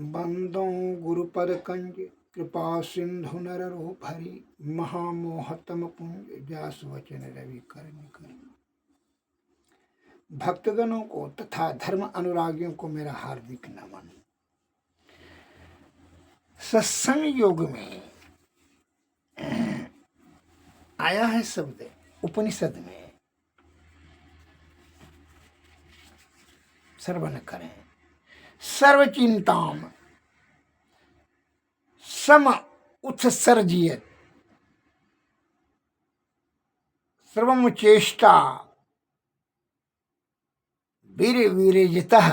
बंदो गुरुपद कंज कृपा सिंधु नर रूप हरि महामोहतम पुंज व्यास वचन रवि कर निकर। भक्तगणों को तथा धर्म अनुरागियों को मेरा हार्दिक नमन। सत्संग योग में आया है शब्द उपनिषद में, श्रवण करें। सर्वचिंताम सम उत्सर्जियत सर्वम चेष्टा वीर वीरजितः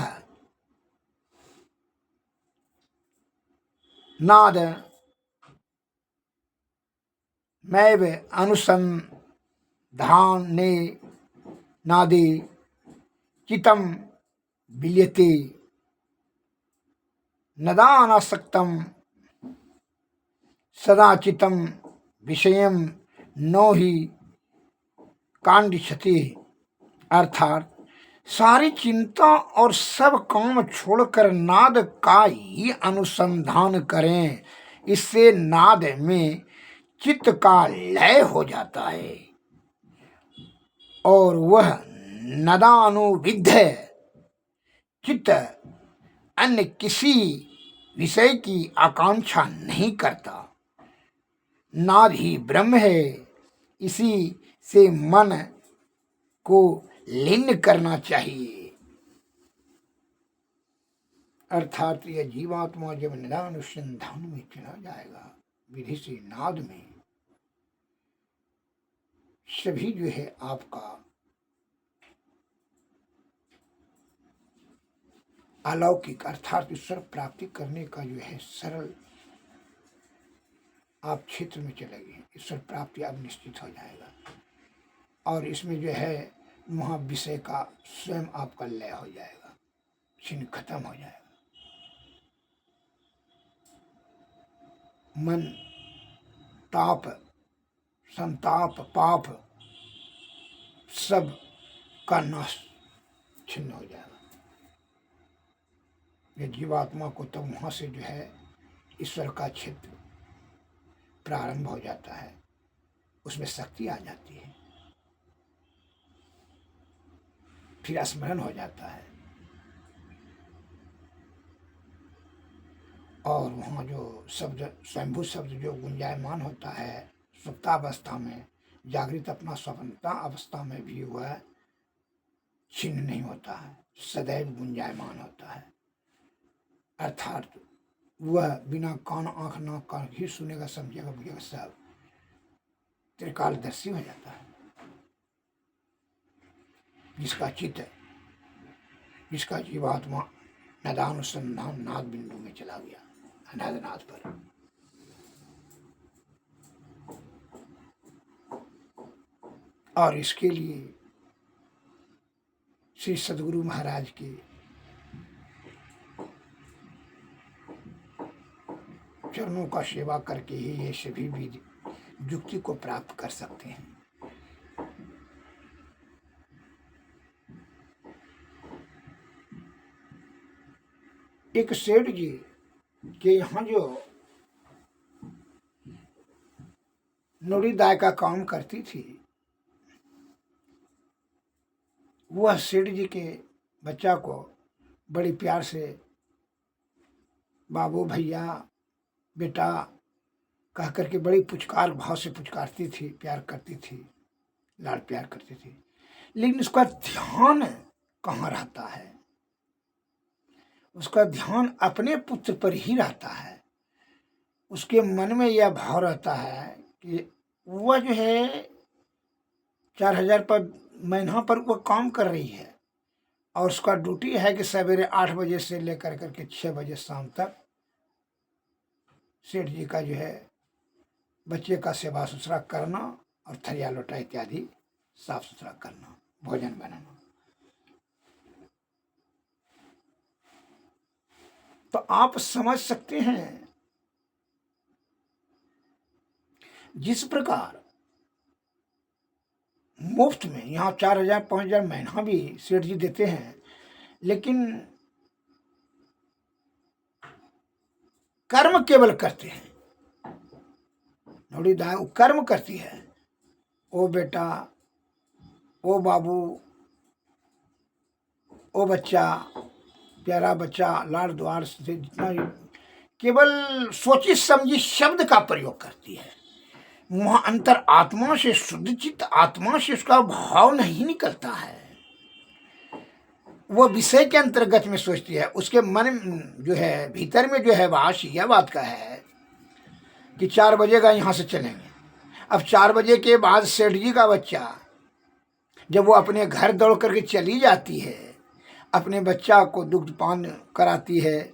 नाद मैव अनुसंधाने नादे चितम विलियते नदानासक्तम सदाचितम विषयम नो ही कांडिशति। अर्थात सारी चिंता और सब काम छोड़कर नाद का ही अनुसंधान करें, इससे नाद में चित्त का लय हो जाता है और वह नदानुविद्ध चित्त अन्य किसी विषय की आकांक्षा नहीं करता। नाद ही ब्रह्म है, इसी से मन को लीन करना चाहिए। अर्थात यह जीवात्मा जब निदानुसंधान में चला जाएगा विधि से नाद में, सभी जो है आपका अलौकिक अर्थात ईश्वर प्राप्ति करने का जो है सरल आप क्षेत्र में चले गए, ईश्वर प्राप्ति अब निश्चित हो जाएगा। और इसमें जो है वहाँ विषय का स्वयं आपका लय हो जाएगा, छिन्न खत्म हो जाएगा। मन ताप संताप पाप सब का नाश छिन्न हो जाएगा। ये जीवात्मा को तब वहाँ से जो है ईश्वर का क्षेत्र प्रारंभ हो जाता है, उसमें शक्ति आ जाती है, फिर स्मरण हो जाता है। और वहाँ जो शब्द स्वयंभू शब्द जो गुंजायमान होता है सुप्तावस्था में, जागृत अपना स्वतंत्रता अवस्था में भी वह छिन्न नहीं होता है, सदैव गुंजायमान होता है। अर्थात वह बिना कान आँख नाक का ही सुनेगा, समझेगा, बुझेगा, सब त्रिकालदर्शी हो जाता है। जिसका चित्त, जिसका जीवात्मा नदानुसंधान नाद बिंदु में चला गया, अनादनाद पर। और इसके लिए श्री सद्गुरु महाराज के चरणों का सेवा करके ही ये सभी भी युक्ति को प्राप्त कर सकते हैं। एक सेठ जी के यहाँ जो नोड़ी दाय का काम करती थी, वह सेठ जी के बच्चा को बड़ी प्यार से बाबू भैया बेटा कह करके बड़ी पुचकार भाव से पुचकारती थी, प्यार करती थी, लाड प्यार करती थी। लेकिन उसका ध्यान कहाँ रहता है? उसका ध्यान अपने पुत्र पर ही रहता है। उसके मन में यह भाव रहता है कि वह जो है 4000 पर महीना पर वह काम कर रही है और उसका ड्यूटी है कि सवेरे 8 बजे से लेकर करके 6 बजे शाम तक सेठ जी का जो है बच्चे का सेवा सुथरा करना और थरिया लोटा इत्यादि साफ सुथरा करना, भोजन बनाना। तो आप समझ सकते हैं जिस प्रकार मुफ्त में यहाँ 4000 5000 महीना भी सेठ जी देते हैं, लेकिन कर्म केवल करते हैं। नौड़ी दाई वो कर्म करती है। ओ बेटा, ओ बाबू, ओ बच्चा, प्यारा बच्चा, लाड़ द्वार से जितना केवल सोची समझी शब्द का प्रयोग करती है। वहां अंतर आत्मा से, शुद्ध चित्त आत्मा से उसका भाव नहीं निकलता है। वो विषय के अंतर्गत में सोचती है। उसके मन जो है भीतर में जो है वास यह बात का है कि 4 बजेगा यहां से चलेंगे। अब 4 बजे के बाद सेठ जी का बच्चा जब वो अपने घर दौड़ करके चली जाती है, अपने बच्चा को दुग्ध पान कराती है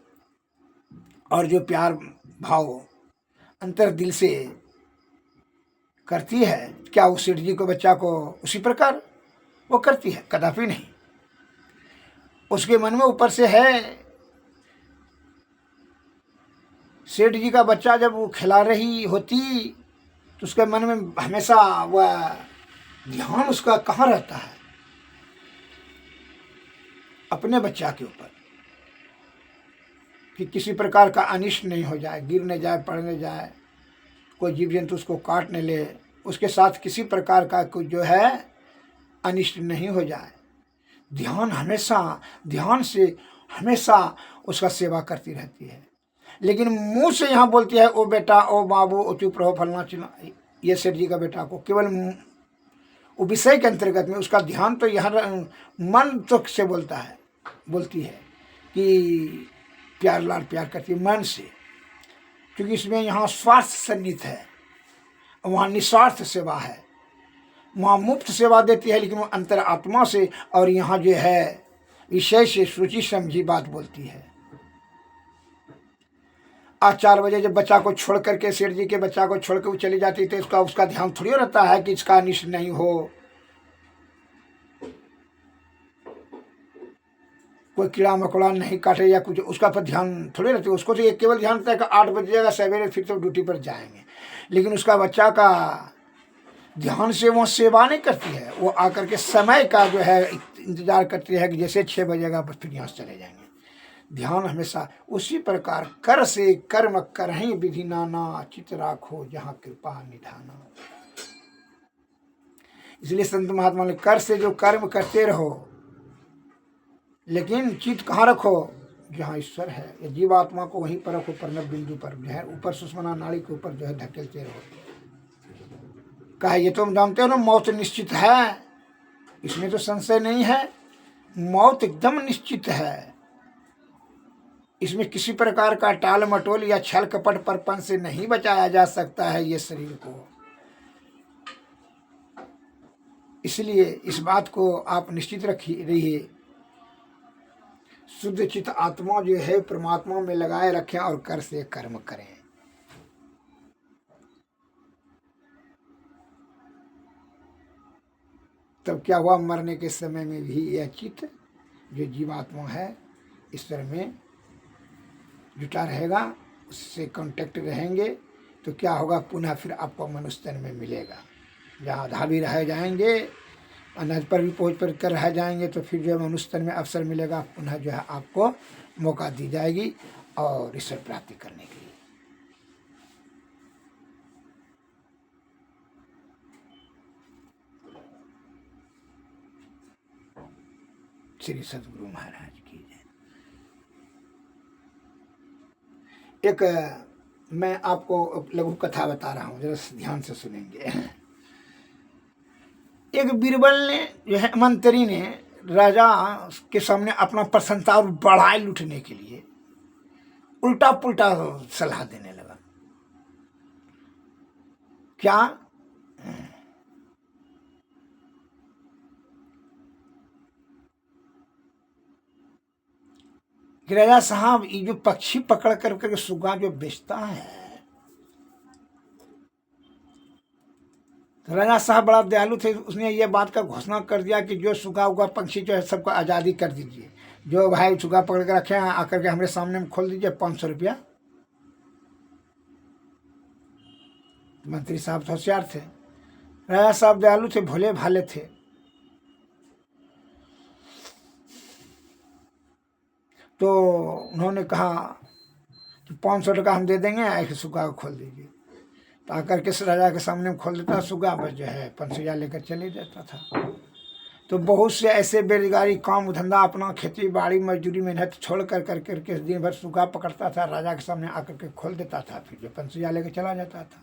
और जो प्यार भाव अंतर दिल से करती है, क्या उस सेठ जी को बच्चा को उसी प्रकार वो करती है? कदापि नहीं। उसके मन में ऊपर से है, सेठ जी का बच्चा जब वो खिला रही होती तो उसके मन में हमेशा वह ध्यान उसका कहाँ रहता है? अपने बच्चा के ऊपर, कि किसी प्रकार का अनिष्ट नहीं हो जाए, गिर न जाए, पड़ न जाए, कोई जीव जंतु उसको काट न ले, उसके साथ किसी प्रकार का कोई जो है अनिष्ट नहीं हो जाए। ध्यान हमेशा, ध्यान से हमेशा उसका सेवा करती रहती है। लेकिन मुंह से यहाँ बोलती है ओ बेटा, ओ बाबू, ओ चुप रहो, फलना चिलना। ये सेठ जी का बेटा को केवल वो विषय के अंतर्गत में उसका ध्यान तो यहाँ मन तो से बोलता है, बोलती है कि प्यार लाड प्यार करती है मन से, क्योंकि इसमें यहाँ स्वार्थ सन्निहित है, वहाँ निस्वार्थ सेवा है, वहाँ मुफ्त सेवा देती है, लेकिन वो अंतर आत्मा से और यहाँ जो है विषय से सोची समझी बात बोलती है। आज 4 बजे जब बच्चा को छोड़ करके, सेठ जी के बच्चा को छोड़ के वो चली जाती तो उसका ध्यान थोड़ी रहता है कि इसका अनिष्ट नहीं हो, कोई कीड़ा मकोड़ा नहीं काटे या कुछ, उसका पर ध्यान थोड़ी रहती है। उसको तो ये केवल ध्यान रहता है कि 8 बजेगा सवेरे फिर तो ड्यूटी पर जाएंगे, लेकिन उसका बच्चा का ध्यान से वो सेवा नहीं करती है। वो आकर के समय का जो है इंतजार करती है कि जैसे 6 बजेगा बस फिर यहाँ से चले जाएंगे। ध्यान हमेशा उसी प्रकार कर से कर्म करहीं विधि नाना, चित राखो जहाँ कृपा निधाना। इसलिए संत महात्मा ने कर से जो कर्म करते रहो, लेकिन चित कहाँ रखो? जहाँ ईश्वर है। या जीवात्मा को वहीं पर रखो, परम बिंदु पर जो है ऊपर सुषमना नाड़ी के ऊपर जो है धकेलते रहो। कहा ये तो हम जानते हो ना, मौत निश्चित है, इसमें तो संशय नहीं है, मौत एकदम निश्चित है। इसमें किसी प्रकार का टाल मटोल या छल कपट परपन से नहीं बचाया जा सकता है ये शरीर को। इसलिए इस बात को आप निश्चित रहिए, शुद्ध चित्त आत्मा जो है परमात्मा में लगाए रखें और कर से कर्म करें। तब क्या हुआ, मरने के समय में भी यह चित्त जो जीवात्मा है ईश्वर में जुटा रहेगा, उससे कांटेक्ट रहेंगे, तो क्या होगा, पुनः फिर आपको मनुष्य तन में मिलेगा। जहाँ धाबी रह जाएंगे, अनाज पर भी पहुँच पर कर रह जाएंगे, तो फिर जो है मनुष्य तन में अवसर मिलेगा, पुनः जो है आपको मौका दी जाएगी और ईश्वर प्राप्ति करने के लिए। श्री सद्गुरु महाराज की जय। एक मैं आपको लघु कथा बता रहा हूँ, जरा ध्यान से सुनेंगे। एक बीरबल ने जो है मंत्री ने राजा के सामने अपना प्रसन्नता और बढ़ाई लूटने के लिए उल्टा पुल्टा सलाह देने लगा। क्या? कि राजा साहब, ये जो पक्षी पकड़ कर सुगा जो बेचता है, तो राजा साहब बड़ा दयालु थे, उसने ये बात का घोषणा कर दिया कि जो सुगा उगा पक्षी जो है सबको आज़ादी कर दीजिए, जो भाई सुगा पकड़ के रखे हैं आकर के हमारे सामने में खोल दीजिए, 500 रुपया। मंत्री साहब होशियार थे, राजा साहब दयालु थे, भोले भाले थे। तो उन्होंने कहा कि 500 हम दे देंगे, ऐसे सुगा को खोल दीजिए। तो आकर के राजा के सामने खोल देता सुगा, बस जो है 500 लेकर चले जाता था। तो बहुत से ऐसे बेरोजगारी काम धंधा अपना खेती बाड़ी मजदूरी मेहनत छोड़ करके दिन भर सुगा पकड़ता था, राजा के सामने आकर के खोल देता था, फिर जो 500 लेकर चला जाता था।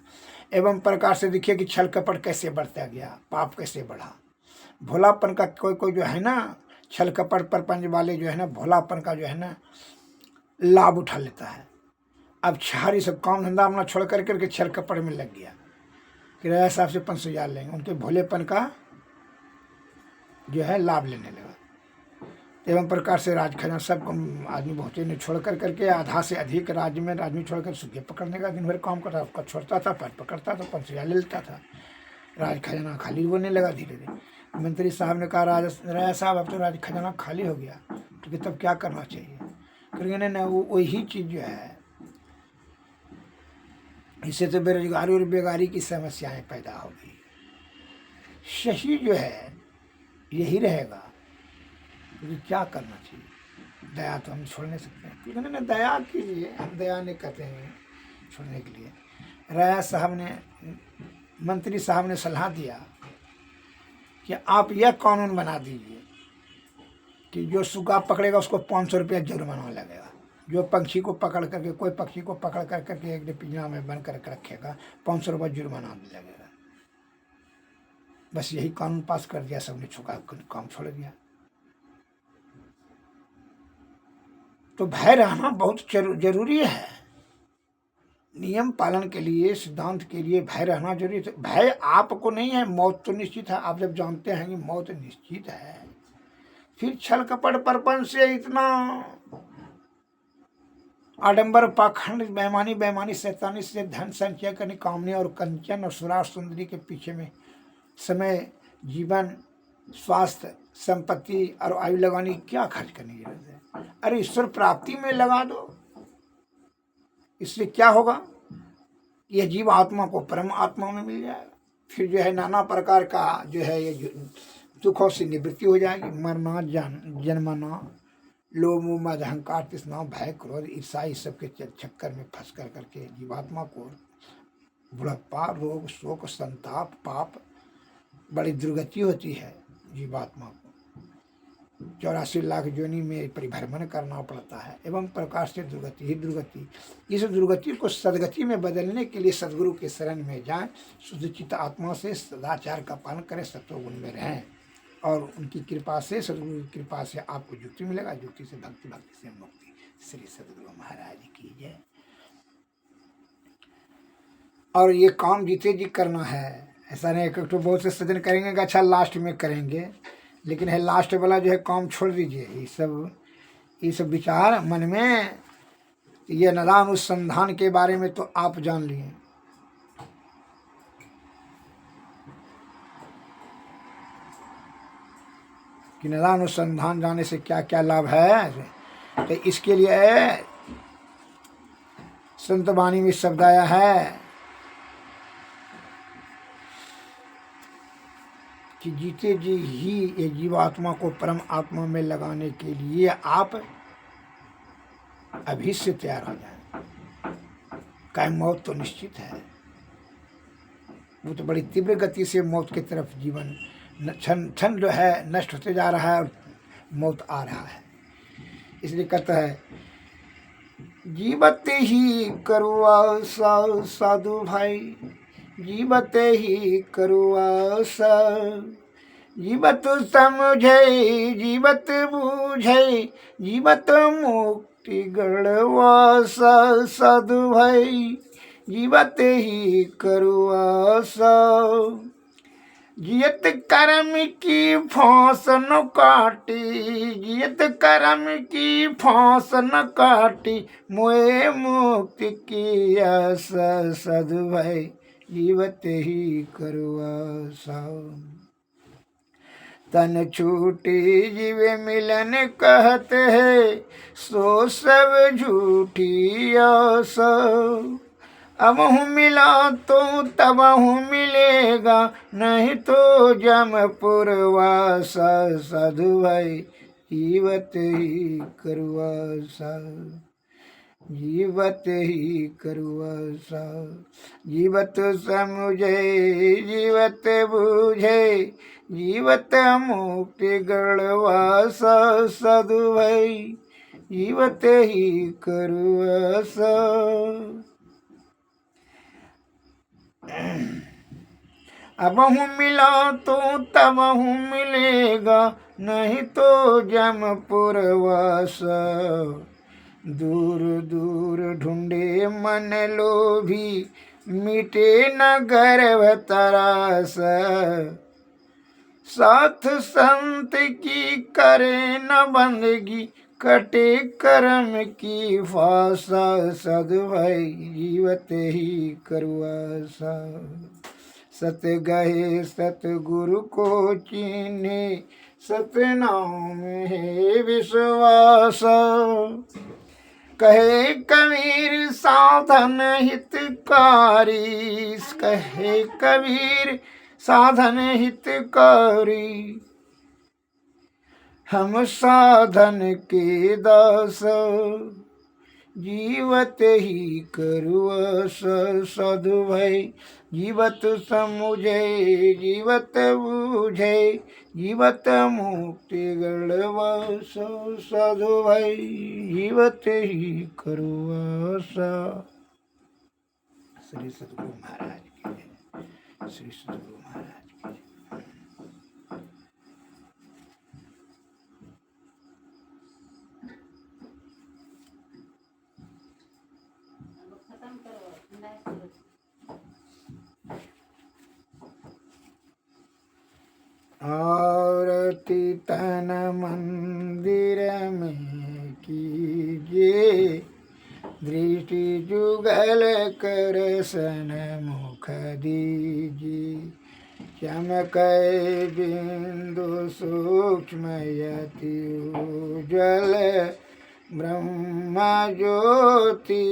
एवं प्रकार से देखिए कि छल कपट कैसे बढ़ता गया, पाप कैसे बढ़ा। भोलापन का कोई जो है ना, छल कपट प्रपंच वाले जो है ना, भोलापन का जो है ना लाभ उठा लेता है। अब छारी सब काम धंधा अपना छोड़ करके छल कपट में लग गया कि राजा साहब से 500 लेंगे, उनके भोलेपन का जो है लाभ लेने लगा। एवं प्रकार से राज खजाना सब आदमी बहुत ने छोड़ करके आधा से अधिक राज्य में आदमी छोड़कर सुखे पकड़ने का दिन भर काम करता, छोड़ता था, पैर पकड़ता था, 500 ले लेता था। राज खजाना खाली होने लगा धीरे धीरे। मंत्री साहब ने कहा राजा साहब अब तो राज खजाना खाली हो गया, तो तब क्या करना चाहिए? क्योंकि ना वही चीज़ जो है, इससे तो बेरोजगारी और बेगारी की समस्याएं पैदा हो गई। सही जो है यही रहेगा, क्योंकि क्या करना चाहिए? दया तो हम छोड़ नहीं सकते हैं, क्योंकि ना दया कीजिए, हम दया नहीं करते हैं छोड़ने के लिए। राजा साहब ने, मंत्री साहब ने सलाह दिया कि आप यह कानून बना दीजिए कि जो सुगा पकड़ेगा उसको 500 रुपया जुर्माना लगेगा। जो पंछी को पकड़ करके, कोई पक्षी को पकड़ करके एक पिंजरा में बंद करके रखेगा, 500 रुपया जुर्माना लगेगा। बस यही कानून पास कर दिया, सबने छुका काम छोड़ दिया। तो भय रहना बहुत जरूरी है। नियम पालन के लिए, सिद्धांत के लिए भय रहना जरूरी है। भय आपको नहीं है, मौत तो निश्चित है। आप जब जानते हैं कि मौत निश्चित है, फिर छल कपट परपंच से इतना आडंबर पाखंड बेईमानी शैतानी से धन संचय करने, कामनी और कंचन और सुरार सुंदरी के पीछे में समय, जीवन, स्वास्थ्य, संपत्ति और आयु लगाने की क्या खर्च करने की जरूरत है? अरे ईश्वर प्राप्ति में लगा दो। इससे क्या होगा? यह जीव आत्मा को परम आत्मा में मिल जाएगा। फिर जो है नाना प्रकार का जो है ये दुखों से निवृत्ति हो जाएगी। मरना, जन्मना, लोभ मोह मद अहंकार तृष्णा भय क्रोध ईर्षा इस सब के चक्कर में फंस करके जीवात्मा को बुढ़प्पा, रोग, शोक, संताप, पाप, बड़ी दुर्गति होती है जीवात्मा को। 84 लाख योनि में परिभ्रमण करना पड़ता है। एवं प्रकार से दुर्गति ही दुर्गति। इस दुर्गति को सदगति में बदलने के लिए सदगुरु के शरण में जाएं, शुद्धचित्त आत्मा से सदाचार का पालन करें, सत्वगुण में रहें, और उनकी कृपा से, सदगुरु की कृपा से आपको युक्ति मिलेगा। युक्ति से भक्ति, भक्ति से मुक्ति। श्री सदगुरु महाराज की जय। और ये काम जीते जी करना है, ऐसा नहीं तो बहुत से सज्जन करेंगे कि अच्छा लास्ट में करेंगे, लेकिन है लास्ट वाला जो है काम छोड़ दीजिए। ये सब विचार मन में, ये नदान अनुसंधान के बारे में तो आप जान लिए कि नदान अनुसंधान जाने से क्या क्या लाभ है। तो इसके लिए संत वाणी में शब्द आया है कि जीते जी ही ये जीवात्मा को परम आत्मा में लगाने के लिए आप अभी से तैयार हो जाएं। काहे मौत तो निश्चित है, वो तो बड़ी तीव्र गति से मौत की तरफ जीवन क्षण जो है नष्ट होते जा रहा है और मौत आ रहा है। इसलिए कहता है जीवते ही करुआ साधु भाई, जीवत ही करुआ सा, जीवत समझे जीवत बूझे, जीवत मुक्ति गढ़वा सा। साधु भाई जीवत ही करुआ सा, जियत कर्म की फांस न काटी, जियत कर्म की फांस न काटी, मोए मुक्ति की आशा। साधु भाई जीवत ही करुआ सा, तन छूटी जीवे मिलन कहते है, सो सब झूठी आशा। अब हूँ मिला तो तब हूँ मिलेगा, नहीं तो जमपुर वासा। साधु भाई जीवत ही करुआ सा, जीवत ही करुआसा। जीवत समुझे जीवत बूझे, जीवत मुक्ति गणवासा। साधु भाई जीवत ही करुआसा। अबहु मिला तो तबहु मिलेगा, नहीं तो जमपुरवास। दूर दूर ढूंढे मन लोभी, मिटे न गर्व तरास। साथ संत की करे न बंदगी, कटे कर्म की फासा। साधु भाई जीवत ही करुआसा। सत गहे सतगुरु को चीन्हे, सतनाम है विश्वास। कहे कबीर साधन हितकारी, कहे कबीर साधन हितकारी। हम साधन के दास, जीवत ही करुआस। साधु भाई जीवत समुझे जीवत बूझे, जीवत मुक्ति गणवास। साधु भाई जीवत ही करुआस। श्री सद्गुरु महाराज की जय। श्री सद्गुरु महाराज की जय। आरती तन मंदिर में कीजिए, दृष्टि जुगल कर सन्मुख दीजिए। चमकै बिंदु सूक्ष्म यति उज्ज्वल, ब्रह्म ज्योति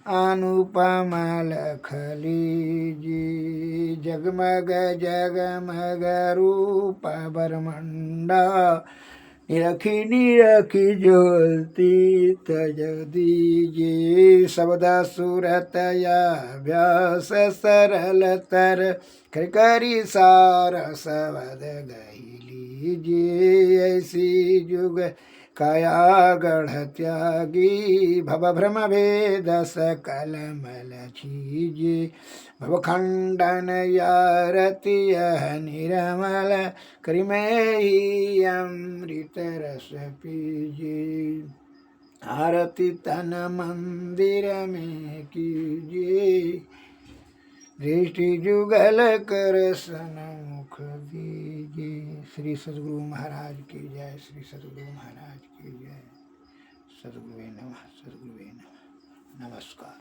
अनुपम लख लीजिए। जगमग जगमग रूप बरमंडा, निरखी निरखी ज्योति तज दीजिए। शब्द सूरत अभ्यास सरल तर, करी सार शब्द गही लीजिए। ऐसी जुग काया गढ़ त्यागी, भव भ्रम भेद सकल मल छीजे। भव खंडन यारति यह निरमल, करिमेहि अमृत रस पीजे। आरती तन मंदिर में कीजिए, दृष्टि जुगल कर सन्मुख दीजिए। श्री सद्गुरु महाराज की जय। श्री सद्गुरु महाराज की जय। सद्गुरुवे नमः। सद्गुरुवे नमः। नमस्कार।